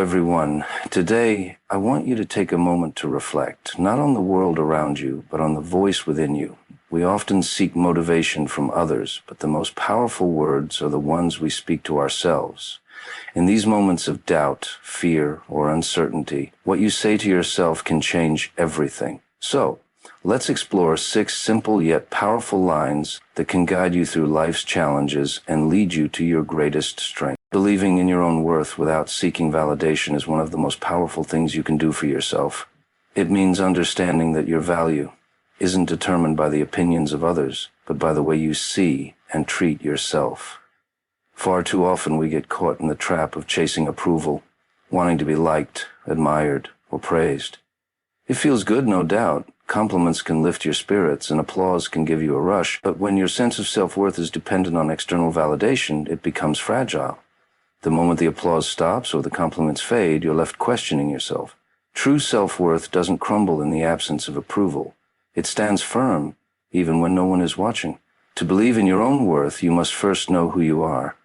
everyone. Today, I want you to take a moment to reflect, not on the world around you, but on the voice within you. We often seek motivation from others, but the most powerful words are the ones we speak to ourselves. In these moments of doubt, fear, or uncertainty, what you say to yourself can change everything. So, let's explore 6 simple yet powerful lines that can guide you through life's challenges and lead you to your greatest strength. Believing in your own worth without seeking validation is one of the most powerful things you can do for yourself. It means understanding that your value isn't determined by the opinions of others, but by the way you see and treat yourself. Far too often we get caught in the trap of chasing approval, wanting to be liked, admired, or praised. It feels good, no doubt. Compliments can lift your spirits and applause can give you a rush, but when your sense of self-worth is dependent on external validation, it becomes fragile. The moment the applause stops or the compliments fade, you're left questioning yourself. True self-worth doesn't crumble in the absence of approval. It stands firm, even when no one is watching. To believe in your own worth, you must first know who you are.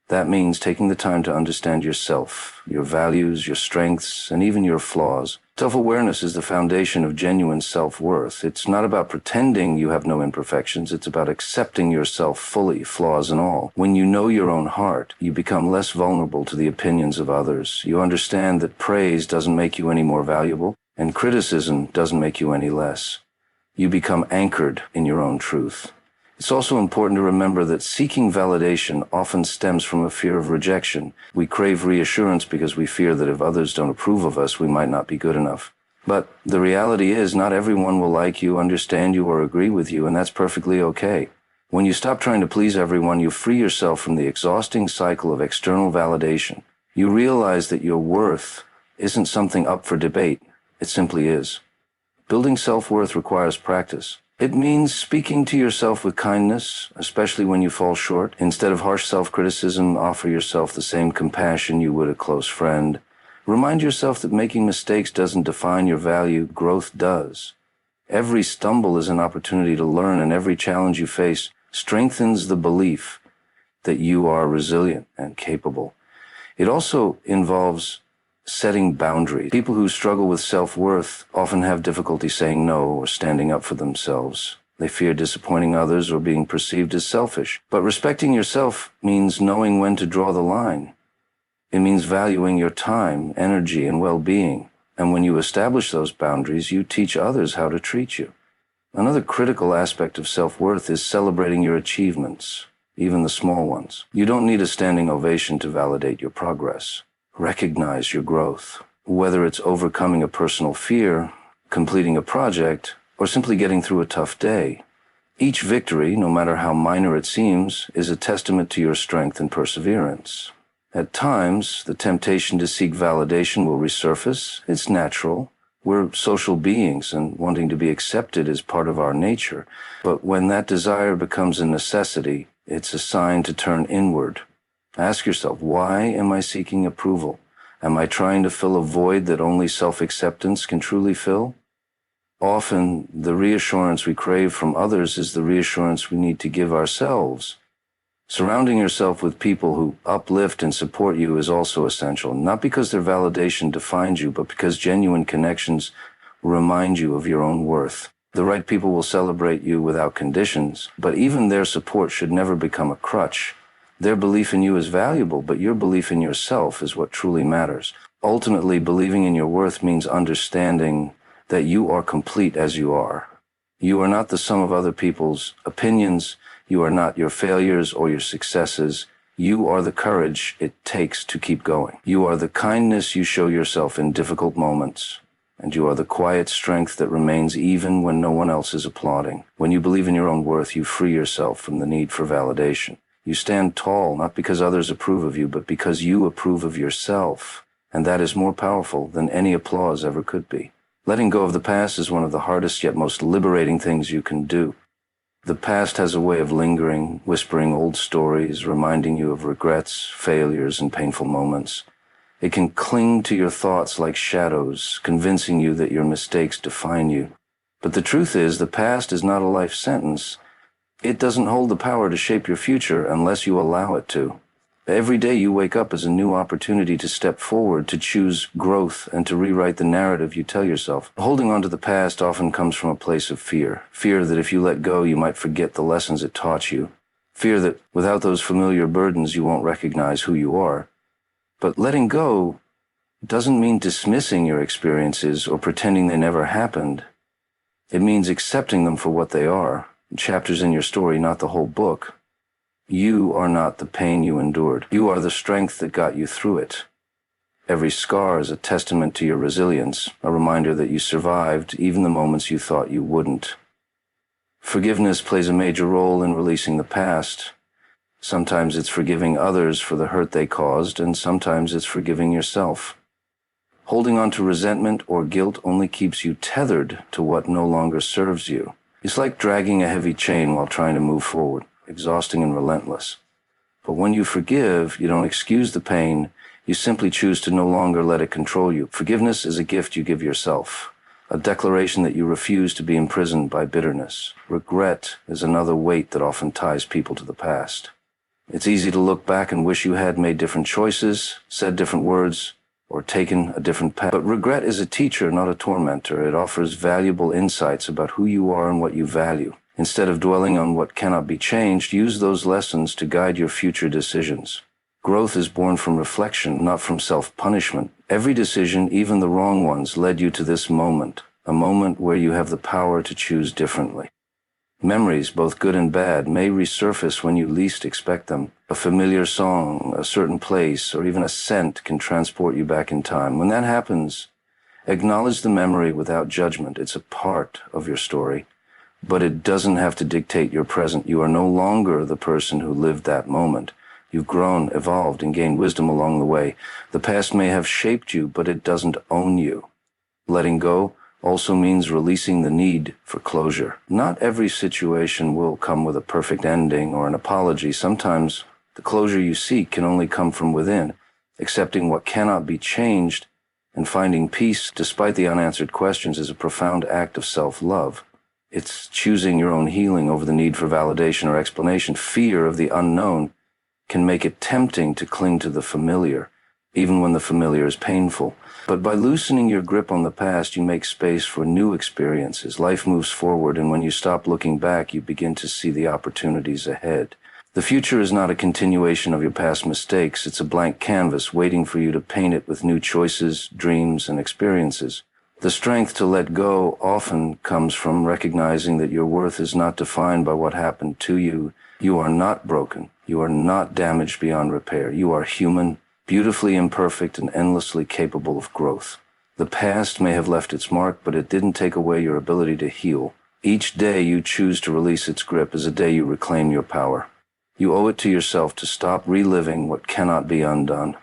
That means taking the time to understand yourself, your values, your strengths, and even your flaws. Self-awareness is the foundation of genuine self-worth. It's not about pretending you have no imperfections. It's about accepting yourself fully, flaws and all. When you know your own heart, you become less vulnerable to the opinions of others. You understand that praise doesn't make you any more valuable, and criticism doesn't make you any less. You become anchored in your own truth. It's also important to remember that seeking validation often stems from a fear of rejection. We crave reassurance because we fear that if others don't approve of us, we might not be good enough. But the reality is, not everyone will like you, understand you, or agree with you, and that's perfectly okay. When you stop trying to please everyone, you free yourself from the exhausting cycle of external validation. You realize that your worth isn't something up for debate. It simply is. Building self-worth requires practice. It means speaking to yourself with kindness, especially when you fall short. Instead of harsh self-criticism, offer yourself the same compassion you would a close friend. Remind yourself that making mistakes doesn't define your value, growth does. Every stumble is an opportunity to learn, and every challenge you face strengthens the belief that you are resilient and capable. It also involves setting boundaries. People who struggle with self-worth often have difficulty saying no or standing up for themselves. They fear disappointing others or being perceived as selfish. But respecting yourself means knowing when to draw the line. It means valuing your time, energy, and well-being. And when you establish those boundaries, you teach others how to treat you. Another critical aspect of self-worth is celebrating your achievements, even the small ones. You don't need a standing ovation to validate your progress. Recognize your growth, whether it's overcoming a personal fear, completing a project, or simply getting through a tough day. Each victory, no matter how minor it seems, is a testament to your strength and perseverance. At times, the temptation to seek validation will resurface. It's natural. We're social beings, and wanting to be accepted is part of our nature. But when that desire becomes a necessity, it's a sign to turn inward. Ask yourself, why am I seeking approval? Am I trying to fill a void that only self-acceptance can truly fill? Often, the reassurance we crave from others is the reassurance we need to give ourselves. Surrounding yourself with people who uplift and support you is also essential, not because their validation defines you, but because genuine connections remind you of your own worth. The right people will celebrate you without conditions, but even their support should never become a crutch. Their belief in you is valuable, but your belief in yourself is what truly matters. Ultimately, believing in your worth means understanding that you are complete as you are. You are not the sum of other people's opinions. You are not your failures or your successes. You are the courage it takes to keep going. You are the kindness you show yourself in difficult moments. And you are the quiet strength that remains even when no one else is applauding. When you believe in your own worth, you free yourself from the need for validation. You stand tall, not because others approve of you, but because you approve of yourself. And that is more powerful than any applause ever could be. Letting go of the past is one of the hardest yet most liberating things you can do. The past has a way of lingering, whispering old stories, reminding you of regrets, failures, and painful moments. It can cling to your thoughts like shadows, convincing you that your mistakes define you. But the truth is, the past is not a life sentence. It doesn't hold the power to shape your future unless you allow it to. Every day you wake up is a new opportunity to step forward, to choose growth, and to rewrite the narrative you tell yourself. Holding on to the past often comes from a place of fear. Fear that if you let go, you might forget the lessons it taught you. Fear that without those familiar burdens, you won't recognize who you are. But letting go doesn't mean dismissing your experiences or pretending they never happened. It means accepting them for what they are, chapters in your story, not the whole book. You are not the pain you endured. You are the strength that got you through it. Every scar is a testament to your resilience, a reminder that you survived even the moments you thought you wouldn't. Forgiveness plays a major role in releasing the past. Sometimes it's forgiving others for the hurt they caused, and sometimes it's forgiving yourself. Holding on to resentment or guilt only keeps you tethered to what no longer serves you. It's like dragging a heavy chain while trying to move forward, exhausting and relentless. But when you forgive, you don't excuse the pain, you simply choose to no longer let it control you. Forgiveness is a gift you give yourself, a declaration that you refuse to be imprisoned by bitterness. Regret is another weight that often ties people to the past. It's easy to look back and wish you had made different choices, said different words, or taken a different path. But regret is a teacher, not a tormentor. It offers valuable insights about who you are and what you value. Instead of dwelling on what cannot be changed, use those lessons to guide your future decisions. Growth is born from reflection, not from self-punishment. Every decision, even the wrong ones, led you to this moment, a moment where you have the power to choose differently. Memories, both good and bad, may resurface when you least expect them. A familiar song, a certain place, or even a scent can transport you back in time. When that happens, acknowledge the memory without judgment. It's a part of your story, but it doesn't have to dictate your present. You are no longer the person who lived that moment. You've grown, evolved, and gained wisdom along the way. The past may have shaped you, but it doesn't own you. Letting go also means releasing the need for closure. Not every situation will come with a perfect ending or an apology. Sometimes the closure you seek can only come from within. Accepting what cannot be changed and finding peace despite the unanswered questions is a profound act of self-love. It's choosing your own healing over the need for validation or explanation. Fear of the unknown can make it tempting to cling to the familiar, even when the familiar is painful. But by loosening your grip on the past, you make space for new experiences. Life moves forward, and when you stop looking back, you begin to see the opportunities ahead. The future is not a continuation of your past mistakes. It's a blank canvas waiting for you to paint it with new choices, dreams, and experiences. The strength to let go often comes from recognizing that your worth is not defined by what happened to you. You are not broken. You are not damaged beyond repair. You are human, beautifully imperfect, and endlessly capable of growth. The past may have left its mark, but it didn't take away your ability to heal. Each day you choose to release its grip is a day you reclaim your power. You owe it to yourself to stop reliving what cannot be undone.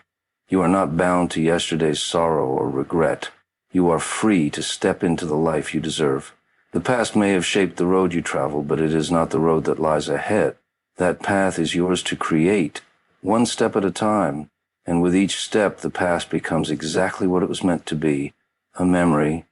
You are not bound to yesterday's sorrow or regret. You are free to step into the life you deserve. The past may have shaped the road you travel, but it is not the road that lies ahead. That path is yours to create, one step at a time. And with each step, the past becomes exactly what it was meant to be, a memory,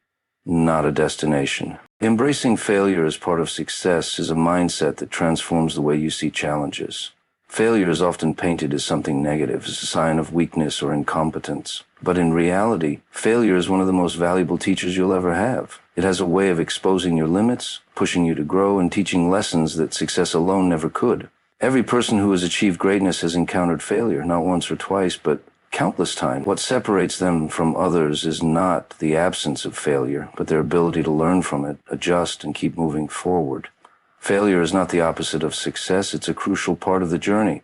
not a destination. Embracing failure as part of success is a mindset that transforms the way you see challenges. Failure is often painted as something negative, as a sign of weakness or incompetence. But in reality, failure is one of the most valuable teachers you'll ever have. It has a way of exposing your limits, pushing you to grow, and teaching lessons that success alone never could. Every person who has achieved greatness has encountered failure, not once or twice, but countless times. What separates them from others is not the absence of failure, but their ability to learn from it, adjust, and keep moving forward. Failure is not the opposite of success. It's a crucial part of the journey.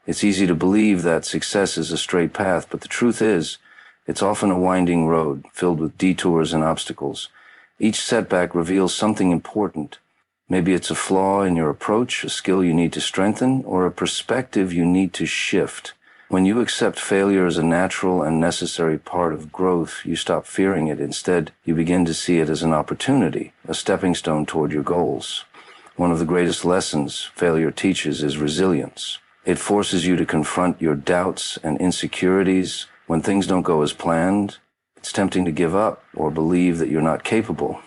It's easy to believe that success is a straight path, but the truth is, it's often a winding road filled with detours and obstacles. Each setback reveals something important. Maybe it's a flaw in your approach, a skill you need to strengthen, or a perspective you need to shift. When you accept failure as a natural and necessary part of growth, you stop fearing it. Instead, you begin to see it as an opportunity, a stepping stone toward your goals. One of the greatest lessons failure teaches is resilience. It forces you to confront your doubts and insecurities. When things don't go as planned, it's tempting to give up or believe that you're not capable.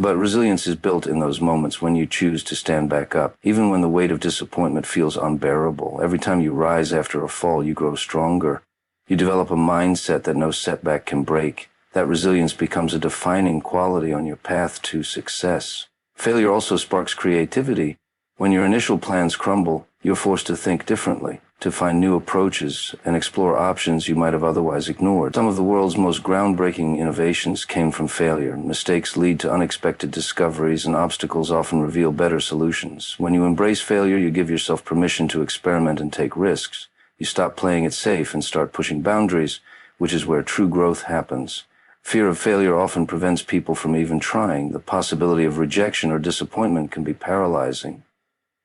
But resilience is built in those moments when you choose to stand back up, even when the weight of disappointment feels unbearable. Every time you rise after a fall, you grow stronger. You develop a mindset that no setback can break. That resilience becomes a defining quality on your path to success. Failure also sparks creativity. When your initial plans crumble, you're forced to think differently, to find new approaches and explore options you might have otherwise ignored. Some of the world's most groundbreaking innovations came from failure. Mistakes lead to unexpected discoveries, and obstacles often reveal better solutions. When you embrace failure, you give yourself permission to experiment and take risks. You stop playing it safe and start pushing boundaries, which is where true growth happens. Fear of failure often prevents people from even trying. The possibility of rejection or disappointment can be paralyzing.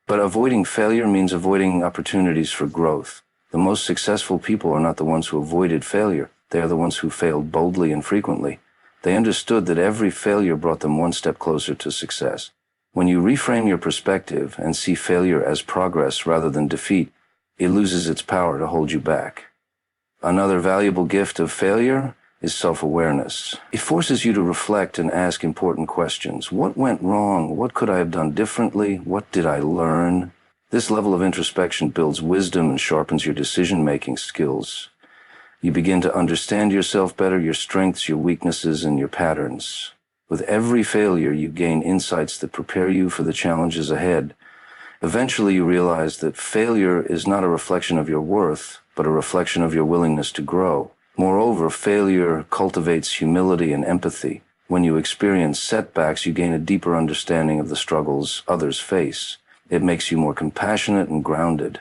But avoiding failure means avoiding opportunities for growth. The most successful people are not the ones who avoided failure. They are the ones who failed boldly and frequently. They understood that every failure brought them one step closer to success. When you reframe your perspective and see failure as progress rather than defeat, it loses its power to hold you back. Another valuable gift of failure is self-awareness. It forces you to reflect and ask important questions. What went wrong? What could I have done differently? What did I learn? This level of introspection builds wisdom and sharpens your decision-making skills. You begin to understand yourself better, your strengths, your weaknesses, and your patterns. With every failure, you gain insights that prepare you for the challenges ahead. Eventually, you realize that failure is not a reflection of your worth, but a reflection of your willingness to grow. Moreover, failure cultivates humility and empathy. When you experience setbacks, you gain a deeper understanding of the struggles others face. It makes you more compassionate and grounded.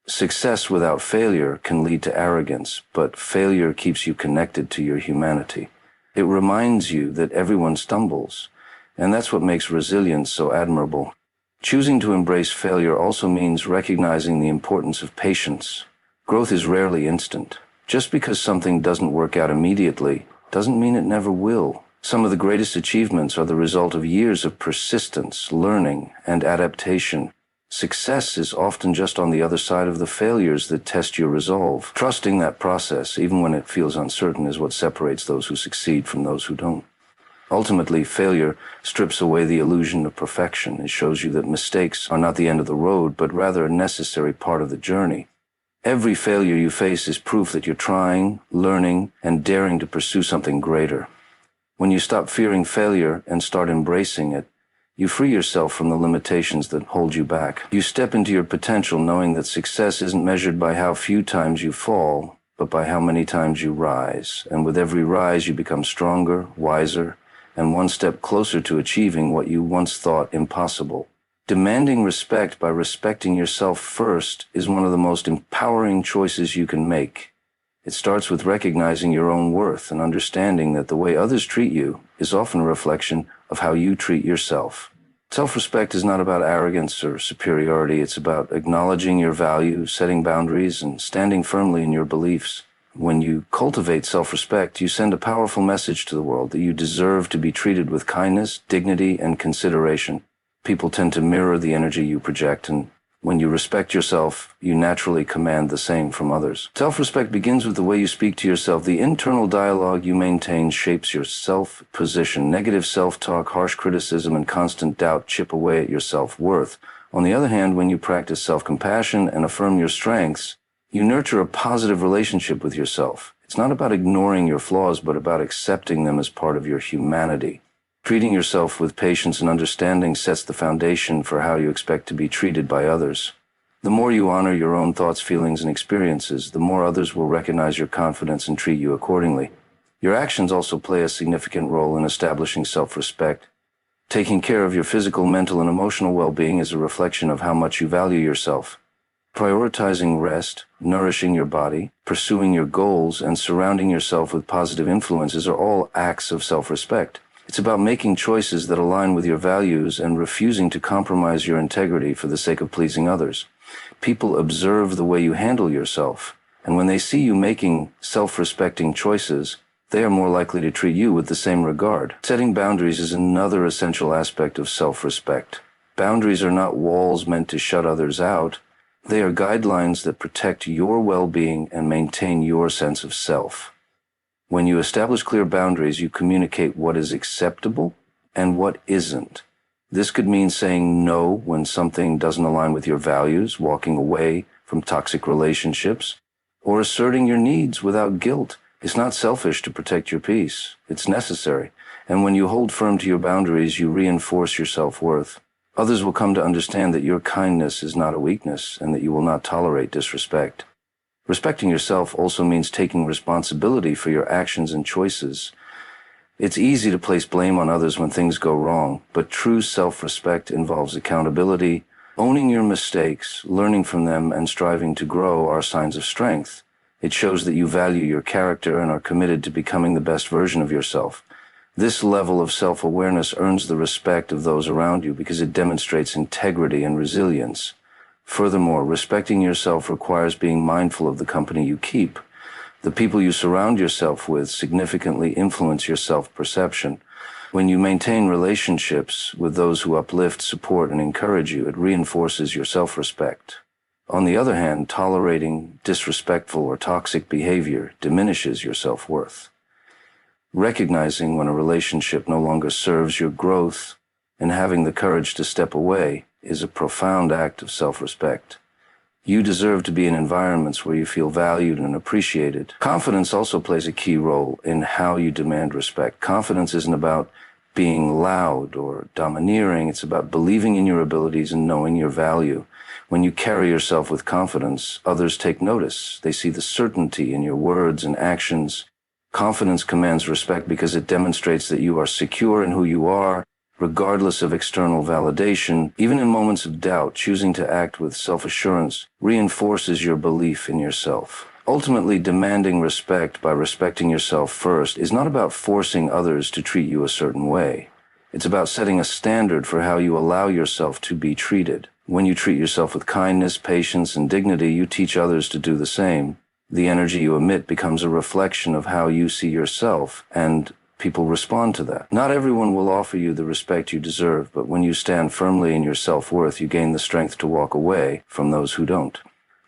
Success without failure can lead to arrogance, but failure keeps you connected to your humanity. It reminds you that everyone stumbles, and that's what makes resilience so admirable. Choosing to embrace failure also means recognizing the importance of patience. Growth is rarely instant. Just because something doesn't work out immediately doesn't mean it never will. Some of the greatest achievements are the result of years of persistence, learning, and adaptation. Success is often just on the other side of the failures that test your resolve. Trusting that process, even when it feels uncertain, is what separates those who succeed from those who don't. Ultimately, failure strips away the illusion of perfection. It shows you that mistakes are not the end of the road, but rather a necessary part of the journey. Every failure you face is proof that you're trying, learning, and daring to pursue something greater. When you stop fearing failure and start embracing it, you free yourself from the limitations that hold you back. You step into your potential knowing that success isn't measured by how few times you fall, but by how many times you rise. And with every rise, you become stronger, wiser, and one step closer to achieving what you once thought impossible. Demanding respect by respecting yourself first is one of the most empowering choices you can make. It starts with recognizing your own worth and understanding that the way others treat you is often a reflection of how you treat yourself. Self-respect is not about arrogance or superiority. It's about acknowledging your value, setting boundaries, and standing firmly in your beliefs. When you cultivate self-respect, you send a powerful message to the world that you deserve to be treated with kindness, dignity, and consideration. People tend to mirror the energy you project, and when you respect yourself, you naturally command the same from others. Self-respect begins with the way you speak to yourself. The internal dialogue you maintain shapes your self-position. Negative self-talk, harsh criticism, and constant doubt chip away at your self-worth. On the other hand, when you practice self-compassion and affirm your strengths, you nurture a positive relationship with yourself. It's not about ignoring your flaws, but about accepting them as part of your humanity. Treating yourself with patience and understanding sets the foundation for how you expect to be treated by others. The more you honor your own thoughts, feelings, and experiences, the more others will recognize your confidence and treat you accordingly. Your actions also play a significant role in establishing self-respect. Taking care of your physical, mental, and emotional well-being is a reflection of how much you value yourself. Prioritizing rest, nourishing your body, pursuing your goals, and surrounding yourself with positive influences are all acts of self-respect. It's about making choices that align with your values and refusing to compromise your integrity for the sake of pleasing others. People observe the way you handle yourself, and when they see you making self-respecting choices, they are more likely to treat you with the same regard. Setting boundaries is another essential aspect of self-respect. Boundaries are not walls meant to shut others out. They are guidelines that protect your well-being and maintain your sense of self. When you establish clear boundaries, you communicate what is acceptable and what isn't. This could mean saying no when something doesn't align with your values, walking away from toxic relationships, or asserting your needs without guilt. It's not selfish to protect your peace. It's necessary. And when you hold firm to your boundaries, you reinforce your self-worth. Others will come to understand that your kindness is not a weakness and that you will not tolerate disrespect. Respecting yourself also means taking responsibility for your actions and choices. It's easy to place blame on others when things go wrong, but true self-respect involves accountability. Owning your mistakes, learning from them, and striving to grow are signs of strength. It shows that you value your character and are committed to becoming the best version of yourself. This level of self-awareness earns the respect of those around you because it demonstrates integrity and resilience. Furthermore, respecting yourself requires being mindful of the company you keep. The people you surround yourself with significantly influence your self-perception. When you maintain relationships with those who uplift, support, and encourage you, it reinforces your self-respect. On the other hand, tolerating disrespectful or toxic behavior diminishes your self-worth. Recognizing when a relationship no longer serves your growth and having the courage to step away is a profound act of self-respect. You deserve to be in environments where you feel valued and appreciated. Confidence also plays a key role in how you demand respect. Confidence isn't about being loud or domineering. It's about believing in your abilities and knowing your value. When you carry yourself with confidence, others take notice. They see the certainty in your words and actions. Confidence commands respect because it demonstrates that you are secure in who you are, regardless of external validation. Even in moments of doubt, choosing to act with self-assurance reinforces your belief in yourself. Ultimately, demanding respect by respecting yourself first is not about forcing others to treat you a certain way. It's about setting a standard for how you allow yourself to be treated. When you treat yourself with kindness, patience, and dignity, you teach others to do the same. The energy you emit becomes a reflection of how you see yourself, and people respond to that. Not everyone will offer you the respect you deserve, but when you stand firmly in your self-worth, you gain the strength to walk away from those who don't.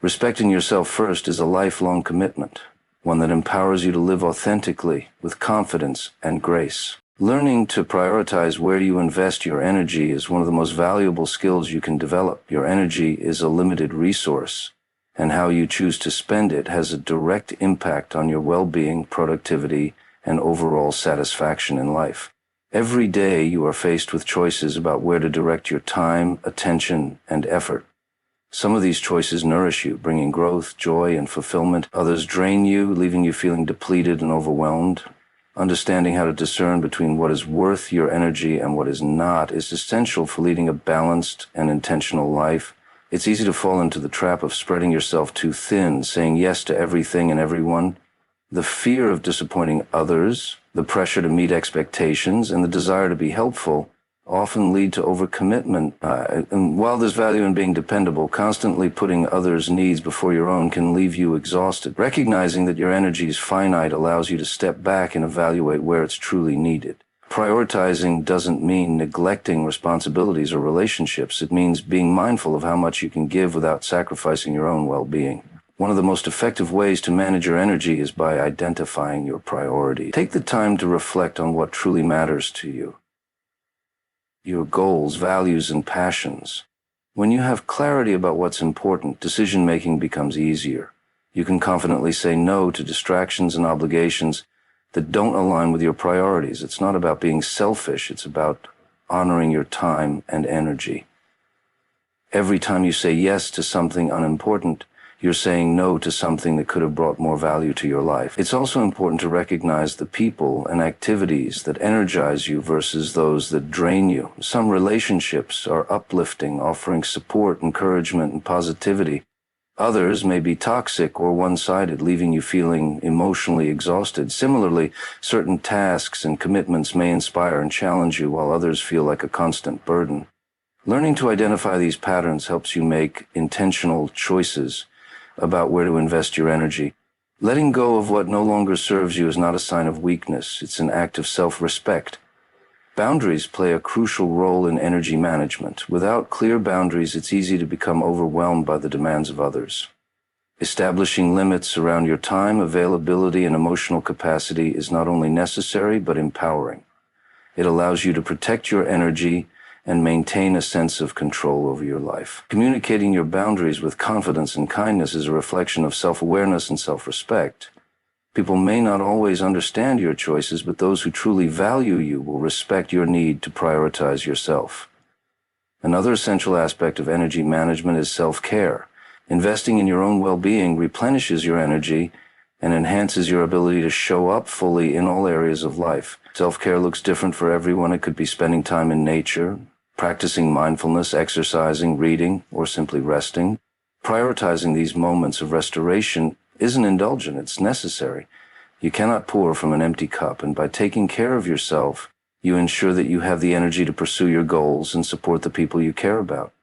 Respecting yourself first is a lifelong commitment, one that empowers you to live authentically, with confidence and grace. Learning to prioritize where you invest your energy is one of the most valuable skills you can develop. Your energy is a limited resource, and how you choose to spend it has a direct impact on your well-being, productivity, and overall satisfaction in life. Every day you are faced with choices about where to direct your time, attention, and effort. Some of these choices nourish you, bringing growth, joy, and fulfillment. Others drain you, leaving you feeling depleted and overwhelmed. Understanding how to discern between what is worth your energy and what is not is essential for leading a balanced and intentional life. It's easy to fall into the trap of spreading yourself too thin, saying yes to everything and everyone. The fear of disappointing others, the pressure to meet expectations, and the desire to be helpful often lead to overcommitment. And while there's value in being dependable, constantly putting others' needs before your own can leave you exhausted. Recognizing that your energy is finite allows you to step back and evaluate where it's truly needed. Prioritizing doesn't mean neglecting responsibilities or relationships. It means being mindful of how much you can give without sacrificing your own well-being. One of the most effective ways to manage your energy is by identifying your priorities. Take the time to reflect on what truly matters to you, your goals, values, and passions. When you have clarity about what's important, decision-making becomes easier. You can confidently say no to distractions and obligations that don't align with your priorities. It's not about being selfish, it's about honoring your time and energy. Every time you say yes to something unimportant, you're saying no to something that could have brought more value to your life. It's also important to recognize the people and activities that energize you versus those that drain you. Some relationships are uplifting, offering support, encouragement, and positivity. Others may be toxic or one-sided, leaving you feeling emotionally exhausted. Similarly, certain tasks and commitments may inspire and challenge you, while others feel like a constant burden. Learning to identify these patterns helps you make intentional choices about where to invest your energy. Letting go of what no longer serves you is not a sign of weakness. It's an act of self-respect. Boundaries play a crucial role in energy management. Without clear boundaries, it's easy to become overwhelmed by the demands of others. Establishing limits around your time, availability, and emotional capacity is not only necessary but empowering. It allows you to protect your energy and maintain a sense of control over your life. Communicating your boundaries with confidence and kindness is a reflection of self-awareness and self-respect. People may not always understand your choices, but those who truly value you will respect your need to prioritize yourself. Another essential aspect of energy management is self-care. Investing in your own well-being replenishes your energy and enhances your ability to show up fully in all areas of life. Self-care looks different for everyone. It could be spending time in nature, practicing mindfulness, exercising, reading, or simply resting. Prioritizing these moments of restoration isn't indulgent, it's necessary. You cannot pour from an empty cup, and by taking care of yourself, you ensure that you have the energy to pursue your goals and support the people you care about.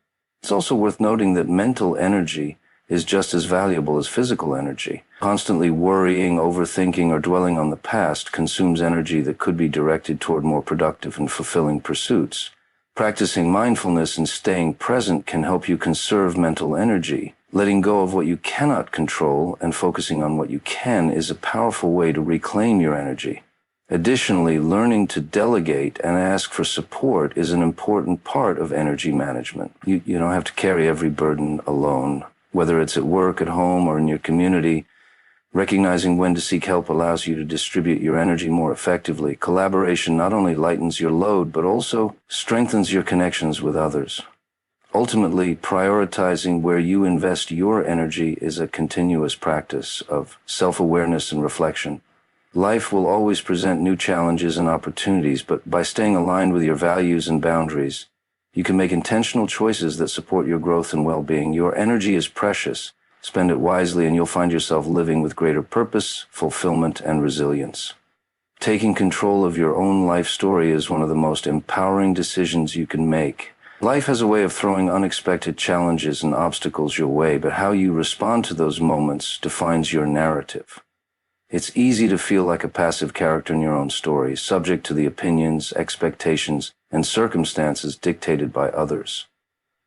It's also worth noting that mental energy is just as valuable as physical energy. Constantly worrying, overthinking, or dwelling on the past consumes energy that could be directed toward more productive and fulfilling pursuits. Practicing mindfulness and staying present can help you conserve mental energy. Letting go of what you cannot control and focusing on what you can is a powerful way to reclaim your energy. Additionally, learning to delegate and ask for support is an important part of energy management. You don't have to carry every burden alone. Whether it's at work, at home, or in your community, recognizing when to seek help allows you to distribute your energy more effectively. Collaboration not only lightens your load, but also strengthens your connections with others. Ultimately, prioritizing where you invest your energy is a continuous practice of self-awareness and reflection. Life will always present new challenges and opportunities, but by staying aligned with your values and boundaries, you can make intentional choices that support your growth and well-being. Your energy is precious. Spend it wisely and you'll find yourself living with greater purpose, fulfillment, and resilience. Taking control of your own life story is one of the most empowering decisions you can make. Life has a way of throwing unexpected challenges and obstacles your way, but how you respond to those moments defines your narrative. It's easy to feel like a passive character in your own story, subject to the opinions, expectations, and circumstances dictated by others.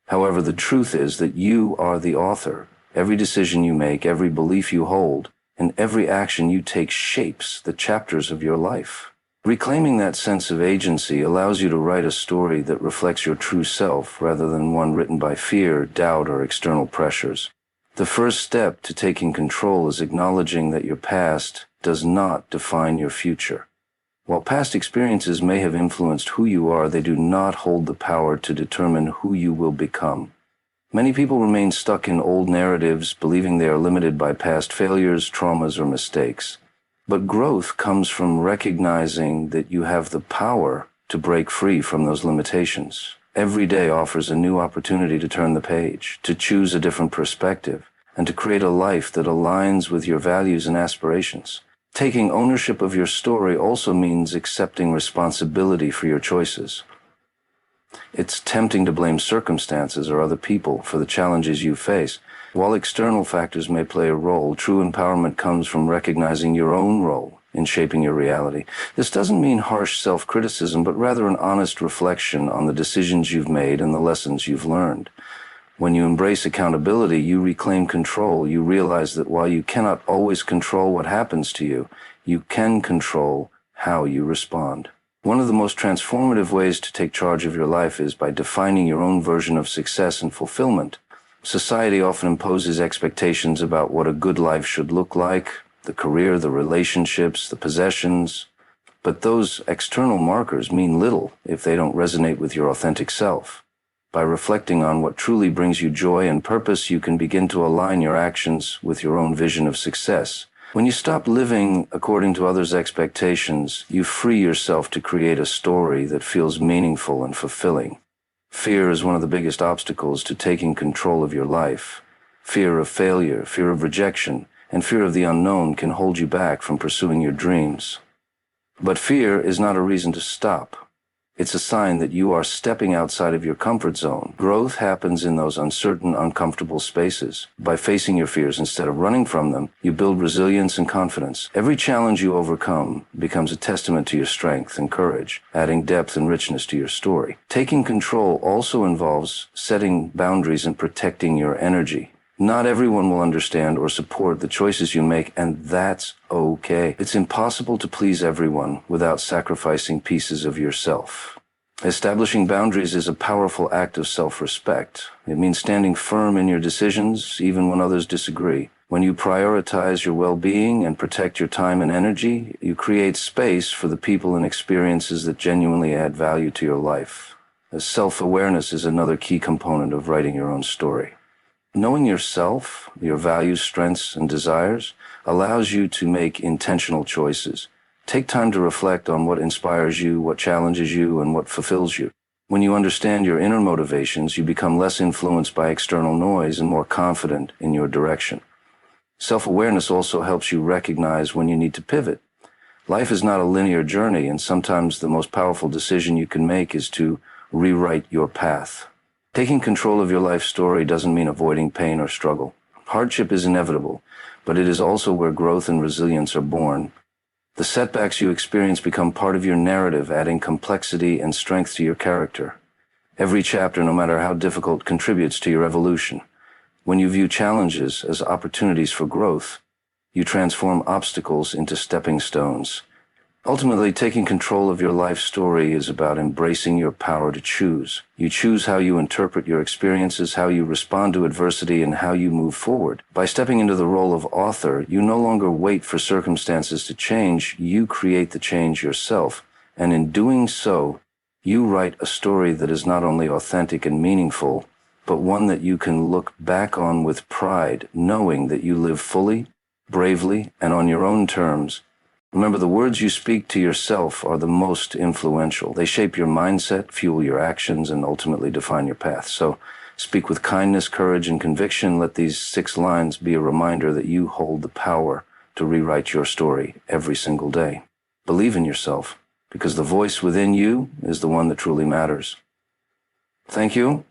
However, the truth is that you are the author. Every decision you make, every belief you hold, and every action you take shapes the chapters of your life. Reclaiming that sense of agency allows you to write a story that reflects your true self rather than one written by fear, doubt, or external pressures. The first step to taking control is acknowledging that your past does not define your future. While past experiences may have influenced who you are, they do not hold the power to determine who you will become. Many people remain stuck in old narratives, believing they are limited by past failures, traumas, or mistakes. But growth comes from recognizing that you have the power to break free from those limitations. Every day offers a new opportunity to turn the page, to choose a different perspective, and to create a life that aligns with your values and aspirations. Taking ownership of your story also means accepting responsibility for your choices. It's tempting to blame circumstances or other people for the challenges you face. While external factors may play a role, true empowerment comes from recognizing your own role in shaping your reality. This doesn't mean harsh self-criticism, but rather an honest reflection on the decisions you've made and the lessons you've learned. When you embrace accountability, you reclaim control. You realize that while you cannot always control what happens to you, you can control how you respond. One of the most transformative ways to take charge of your life is by defining your own version of success and fulfillment. Society often imposes expectations about what a good life should look like, the career, the relationships, the possessions. But those external markers mean little if they don't resonate with your authentic self. By reflecting on what truly brings you joy and purpose, you can begin to align your actions with your own vision of success. When you stop living according to others' expectations, you free yourself to create a story that feels meaningful and fulfilling. Fear is one of the biggest obstacles to taking control of your life. Fear of failure, fear of rejection, and fear of the unknown can hold you back from pursuing your dreams. But fear is not a reason to stop. It's a sign that you are stepping outside of your comfort zone. Growth happens in those uncertain, uncomfortable spaces. By facing your fears instead of running from them, you build resilience and confidence. Every challenge you overcome becomes a testament to your strength and courage, adding depth and richness to your story. Taking control also involves setting boundaries and protecting your energy. Not everyone will understand or support the choices you make, and that's okay. It's impossible to please everyone without sacrificing pieces of yourself. Establishing boundaries is a powerful act of self-respect. It means standing firm in your decisions, even when others disagree. When you prioritize your well-being and protect your time and energy, you create space for the people and experiences that genuinely add value to your life. Self-awareness is another key component of writing your own story. Knowing yourself, your values, strengths, and desires allows you to make intentional choices. Take time to reflect on what inspires you, what challenges you, and what fulfills you. When you understand your inner motivations, you become less influenced by external noise and more confident in your direction. Self-awareness also helps you recognize when you need to pivot. Life is not a linear journey, and sometimes the most powerful decision you can make is to rewrite your path. Taking control of your life story doesn't mean avoiding pain or struggle. Hardship is inevitable, but it is also where growth and resilience are born. The setbacks you experience become part of your narrative, adding complexity and strength to your character. Every chapter, no matter how difficult, contributes to your evolution. When you view challenges as opportunities for growth, you transform obstacles into stepping stones. Ultimately, taking control of your life story is about embracing your power to choose. You choose how you interpret your experiences, how you respond to adversity, and how you move forward. By stepping into the role of author, you no longer wait for circumstances to change, you create the change yourself. And in doing so, you write a story that is not only authentic and meaningful, but one that you can look back on with pride, knowing that you live fully, bravely, and on your own terms. Remember, the words you speak to yourself are the most influential. They shape your mindset, fuel your actions, and ultimately define your path. So speak with kindness, courage, and conviction. Let these 6 lines be a reminder that you hold the power to rewrite your story every single day. Believe in yourself, because the voice within you is the one that truly matters. Thank you.